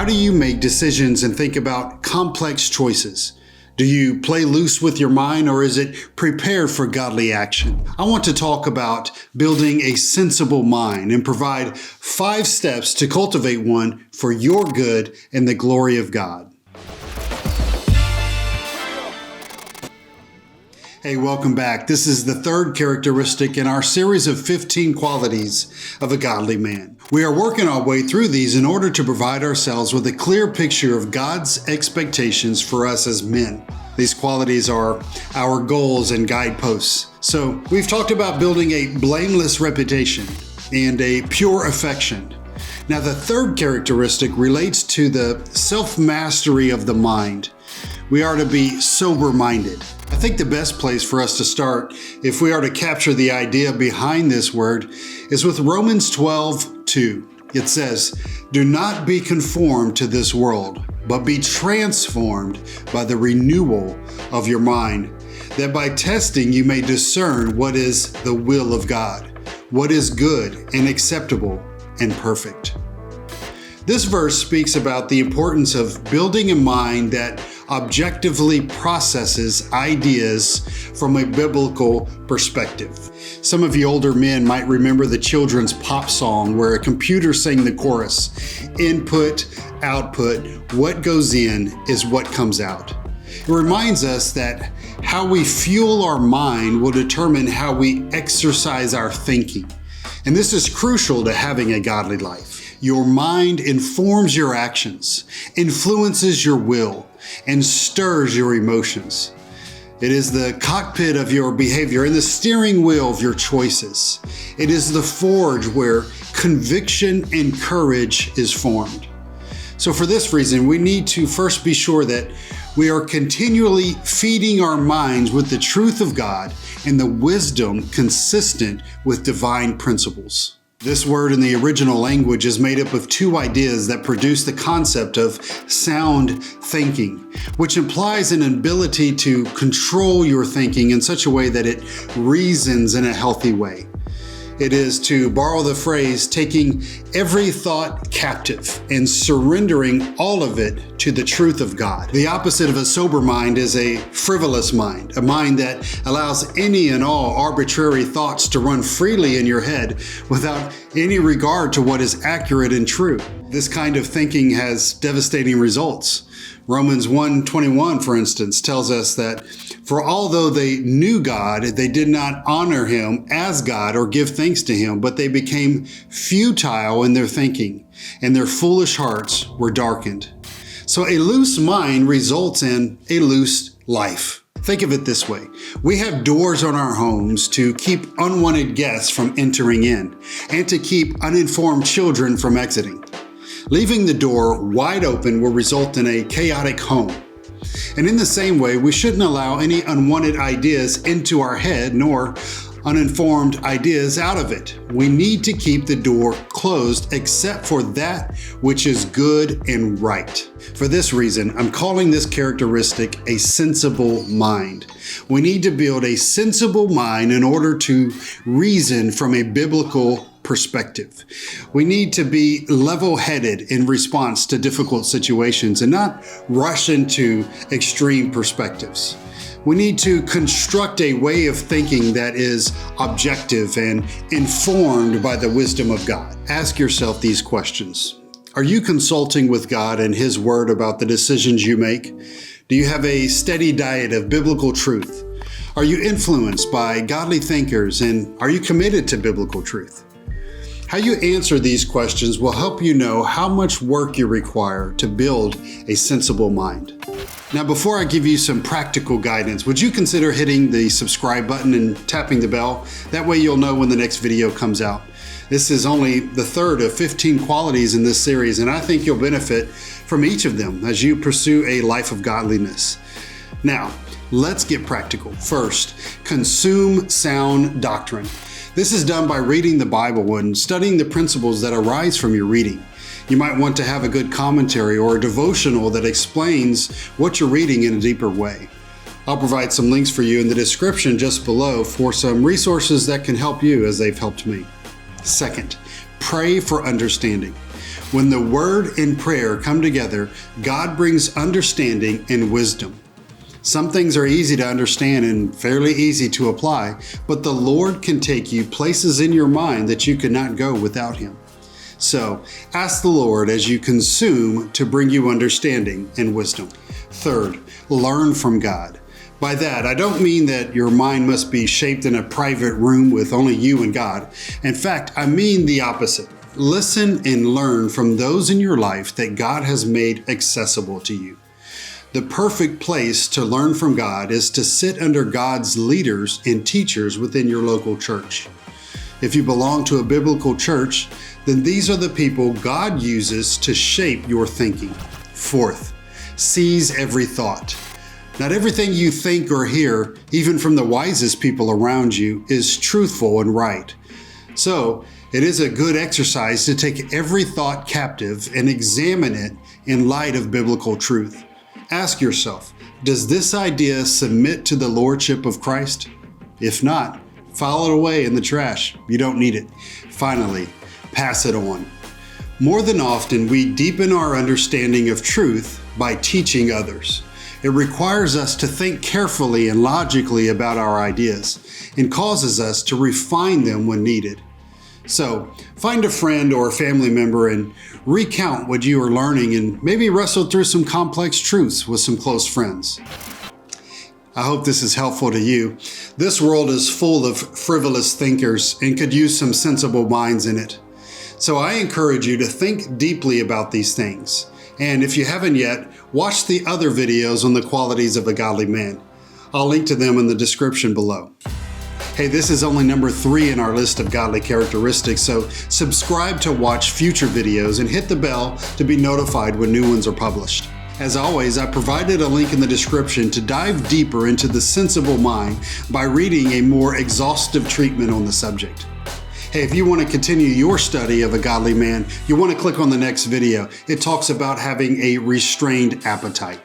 How do you make decisions and think about complex choices? Do you play loose with your mind, or is it prepared for godly action? I want to talk about building a sensible mind and provide 5 steps to cultivate one for your good and the glory of God. Hey, welcome back. This is the 3rd characteristic in our series of 15 qualities of a godly man. We are working our way through these in order to provide ourselves with a clear picture of God's expectations for us as men. These qualities are our goals and guideposts. So we've talked about building a blameless reputation and a pure affection. Now, the 3rd characteristic relates to the self-mastery of the mind. We are to be sober-minded. I think the best place for us to start, if we are to capture the idea behind this word, is with Romans 12:2. It says, "Do not be conformed to this world, but be transformed by the renewal of your mind, that by testing you may discern what is the will of God, what is good and acceptable and perfect." This verse speaks about the importance of building a mind that objectively processes ideas from a biblical perspective. Some of you older men might remember the children's pop song where a computer sang the chorus, "Input, output, what goes in is what comes out." It reminds us that how we fuel our mind will determine how we exercise our thinking. And this is crucial to having a godly life. Your mind informs your actions, influences your will, and stirs your emotions. It is the cockpit of your behavior and the steering wheel of your choices. It is the forge where conviction and courage is formed. So for this reason, we need to first be sure that we are continually feeding our minds with the truth of God and the wisdom consistent with divine principles. This word in the original language is made up of 2 ideas that produce the concept of sound thinking, which implies an ability to control your thinking in such a way that it reasons in a healthy way. It is, to borrow the phrase, taking every thought captive and surrendering all of it to the truth of God. The opposite of a sober mind is a frivolous mind, a mind that allows any and all arbitrary thoughts to run freely in your head without any regard to what is accurate and true. This kind of thinking has devastating results. Romans 1:21, for instance, tells us that for although they knew God, they did not honor him as God or give thanks to him, but they became futile in their thinking, and their foolish hearts were darkened. So a loose mind results in a loose life. Think of it this way. We have doors on our homes to keep unwanted guests from entering in, and to keep uninformed children from exiting. Leaving the door wide open will result in a chaotic home. And in the same way, we shouldn't allow any unwanted ideas into our head, nor uninformed ideas out of it. We need to keep the door closed except for that which is good and right. For this reason, I'm calling this characteristic a sensible mind. We need to build a sensible mind in order to reason from a biblical perspective. We need to be level-headed in response to difficult situations and not rush into extreme perspectives. We need to construct a way of thinking that is objective and informed by the wisdom of God. Ask yourself these questions. Are you consulting with God and His Word about the decisions you make? Do you have a steady diet of biblical truth? Are you influenced by godly thinkers, and are you committed to biblical truth? How you answer these questions will help you know how much work you require to build a sensible mind. Now, before I give you some practical guidance, would you consider hitting the subscribe button and tapping the bell? That way you'll know when the next video comes out. This is only the 3rd of 15 qualities in this series, and I think you'll benefit from each of them as you pursue a life of godliness. Now, let's get practical. First, consume sound doctrine. This is done by reading the Bible and studying the principles that arise from your reading. You might want to have a good commentary or a devotional that explains what you're reading in a deeper way. I'll provide some links for you in the description just below for some resources that can help you as they've helped me. Second, pray for understanding. When the word and prayer come together, God brings understanding and wisdom. Some things are easy to understand and fairly easy to apply, but the Lord can take you places in your mind that you could not go without Him. So, ask the Lord as you consume to bring you understanding and wisdom. Third, learn from God. By that, I don't mean that your mind must be shaped in a private room with only you and God. In fact, I mean the opposite. Listen and learn from those in your life that God has made accessible to you. The perfect place to learn from God is to sit under God's leaders and teachers within your local church. If you belong to a biblical church, then these are the people God uses to shape your thinking. Fourth, seize every thought. Not everything you think or hear, even from the wisest people around you, is truthful and right. So, it is a good exercise to take every thought captive and examine it in light of biblical truth. Ask yourself, does this idea submit to the lordship of Christ? If not, file it away in the trash. You don't need it. Finally, pass it on. More than often, we deepen our understanding of truth by teaching others. It requires us to think carefully and logically about our ideas and causes us to refine them when needed. So, find a friend or a family member and recount what you are learning and maybe wrestle through some complex truths with some close friends. I hope this is helpful to you. This world is full of frivolous thinkers and could use some sensible minds in it. So I encourage you to think deeply about these things. And if you haven't yet, watch the other videos on the qualities of a godly man. I'll link to them in the description below. Hey, this is only number 3 in our list of godly characteristics, so subscribe to watch future videos and hit the bell to be notified when new ones are published. As always, I provided a link in the description to dive deeper into the sensible mind by reading a more exhaustive treatment on the subject. Hey, if you want to continue your study of a godly man, you want to click on the next video. It talks about having a restrained appetite.